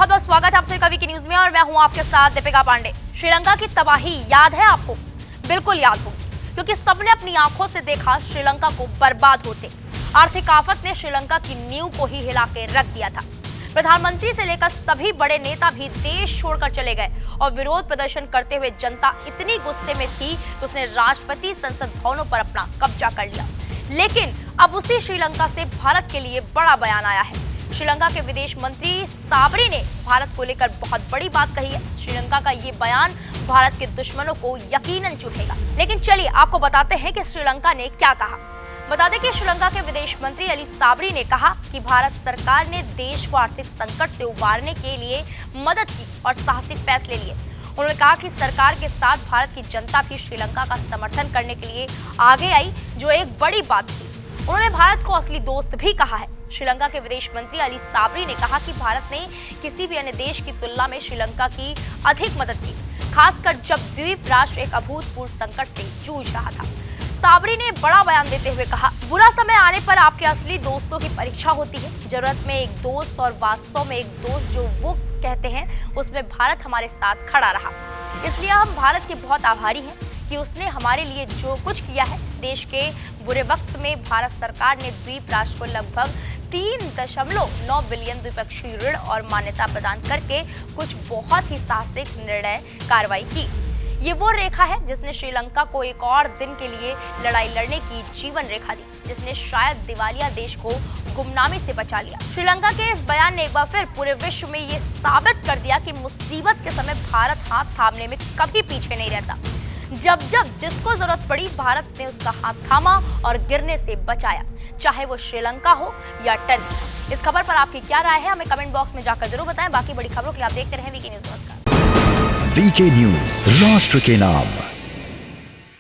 बहुत बहुत स्वागत है आप सभी का वीके न्यूज में और मैं हूं आपके साथ दीपिका पांडे। श्रीलंका की तबाही याद है आपको? बिल्कुल याद होगी, क्योंकि सबने अपनी आंखों से देखा श्रीलंका को बर्बाद होते। आर्थिक आफत ने श्रीलंका की नींव को ही हिला के रख दिया था। प्रधानमंत्री से लेकर सभी बड़े नेता भी देश छोड़कर चले गए और विरोध प्रदर्शन करते हुए जनता इतनी गुस्से में थी कि उसने राष्ट्रपति संसद भवनों पर अपना कब्जा कर लिया। लेकिन अब उसी श्रीलंका से भारत के लिए बड़ा बयान आया है। श्रीलंका के विदेश मंत्री साबरी ने भारत को लेकर बहुत बड़ी बात कही है। श्रीलंका का ये बयान भारत के दुश्मनों को यकीनन चुभेगा। लेकिन चलिए आपको बताते हैं कि श्रीलंका ने क्या कहा। बता दें कि श्रीलंका के विदेश मंत्री अली साबरी ने कहा कि भारत सरकार ने देश को आर्थिक संकट से उबारने के लिए मदद की और साहसिक फैसले लिए। उन्होंने कहा कि सरकार के साथ भारत की जनता भी श्रीलंका का समर्थन करने के लिए आगे आई, जो एक बड़ी बात थी। उन्होंने भारत को असली दोस्त भी कहा है। श्रीलंका के विदेश मंत्री अली साबरी ने कहा कि भारत ने किसी भी अन्य देश की तुलना में श्रीलंका की अधिक मदद की, खासकर जब द्वीप राष्ट्र एक अभूतपूर्व संकट से जूझ रहा था। साबरी ने बड़ा बयान देते हुए कहा, बुरा समय आने पर आपके असली दोस्तों की परीक्षा होती है। जरूरत में एक दोस्त और वास्तव में एक दोस्त जो वो कहते हैं, उसमें भारत हमारे साथ खड़ा रहा। इसलिए हम भारत के बहुत आभारी हैं कि उसने हमारे लिए जो कुछ किया है। देश के बुरे वक्त में भारत सरकार ने द्वीप राष्ट्र को लगभग 3.9 बिलियन द्विपक्षीय ऋण और मान्यता प्रदान करके कुछ बहुत ही साहसिक निर्णय कार्रवाई की। ये वो रेखा है जिसने श्रीलंका को एक और दिन के लिए लड़ाई लड़ने की जीवन रेखा दी, जिसने शायद दिवालिया देश को गुमनामी से बचा लिया। श्रीलंका के इस बयान ने एक बार फिर पूरे विश्व में ये साबित कर दिया कि मुसीबत के समय भारत हाथ थामने में कभी पीछे नहीं रहता। जब जब जिसको जरूरत पड़ी, भारत ने उसका हाथ थामा और गिरने से बचाया, चाहे वो श्रीलंका हो या टर्की। इस खबर पर आपकी क्या राय है, हमें कमेंट बॉक्स में जाकर जरूर बताएं। बाकी बड़ी खबरों के लिए आप देखते रहें वीके न्यूज। नमस्कार। वीके न्यूज, राष्ट्र के नाम।